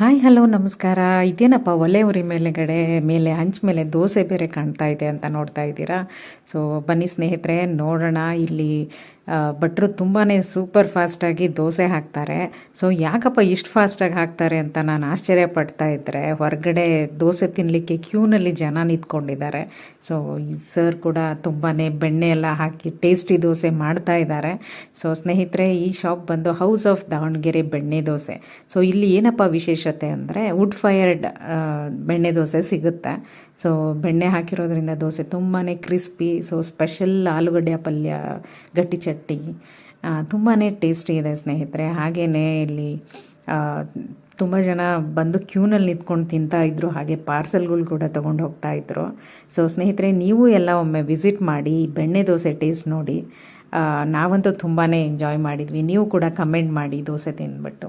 Hi hello ನಮಸ್ಕಾರ. ಇದೇನಪ್ಪ ಒಲೆ ಉರಿ ಮೇಲೆ ಹಂಚ್ ಮೇಲೆ ದೋಸೆ ಬೇರೆ ಕಾಣ್ತಾ ಇದೆ ಅಂತ ನೋಡ್ತಾ ಇದ್ದೀರಾ. ಸೊ ಬನ್ನಿ ಸ್ನೇಹಿತರೆ, ನೋಡೋಣ. ಇಲ್ಲಿ ಭಟ್ರು ತುಂಬಾ ಸೂಪರ್ ಫಾಸ್ಟಾಗಿ ದೋಸೆ ಹಾಕ್ತಾರೆ. ಸೊ ಯಾಕಪ್ಪ ಇಷ್ಟು ಫಾಸ್ಟಾಗಿ ಹಾಕ್ತಾರೆ ಅಂತ ನಾನು ಆಶ್ಚರ್ಯ ಪಡ್ತಾ ಇದ್ದರೆ, ಹೊರಗಡೆ ದೋಸೆ ತಿನ್ನಲಿಕ್ಕೆ ಕ್ಯೂನಲ್ಲಿ ಜನ ನಿಂತ್ಕೊಂಡಿದ್ದಾರೆ. ಸೊ ಈ ಸರ್ ಕೂಡ ತುಂಬಾ ಬೆಣ್ಣೆ ಎಲ್ಲ ಹಾಕಿ ಟೇಸ್ಟಿ ದೋಸೆ ಮಾಡ್ತಾ ಇದ್ದಾರೆ. ಸೊ ಸ್ನೇಹಿತರೆ, ಈ ಶಾಪ್ ಬಂದು ಹೌಸ್ ಆಫ್ ದಾವಣಗೆರೆ ಬೆಣ್ಣೆ ದೋಸೆ. ಸೊ ಇಲ್ಲಿ ಏನಪ್ಪ ವಿಶೇಷತೆ ಅಂದರೆ ವುಡ್ ಫೈರ್ಡ್ ಬೆಣ್ಣೆ ದೋಸೆ ಸಿಗುತ್ತೆ. ಸೊ ಬೆಣ್ಣೆ ಹಾಕಿರೋದ್ರಿಂದ ದೋಸೆ ತುಂಬಾ ಕ್ರಿಸ್ಪಿ. ಸೊ ಸ್ಪೆಷಲ್ ಆಲೂಗಡ್ಡೆ ಪಲ್ಯ, ಗಟ್ಟಿ ಚಟ್ನಿ ತುಂಬಾ ಟೇಸ್ಟಿ ಇದೆ ಸ್ನೇಹಿತರೆ. ಹಾಗೆಯೇ ಇಲ್ಲಿ ತುಂಬ ಜನ ಬಂದು ಕ್ಯೂನಲ್ಲಿ ನಿಂತ್ಕೊಂಡು ತಿಂತಾ ಇದ್ರು, ಹಾಗೆ ಪಾರ್ಸಲ್ಗಳು ಕೂಡ ತೊಗೊಂಡು ಹೋಗ್ತಾ ಇದ್ರು. ಸೊ ಸ್ನೇಹಿತರೆ, ನೀವು ಎಲ್ಲ ಒಮ್ಮೆ ವಿಸಿಟ್ ಮಾಡಿ ಬೆಣ್ಣೆ ದೋಸೆ ಟೇಸ್ಟ್ ನೋಡಿ. ನಾವಂತೂ ತುಂಬಾ ಎಂಜಾಯ್ ಮಾಡಿದ್ವಿ. ನೀವು ಕೂಡ ಕಮೆಂಟ್ ಮಾಡಿ ದೋಸೆ ತಿಂದ್ಬಿಟ್ಟು.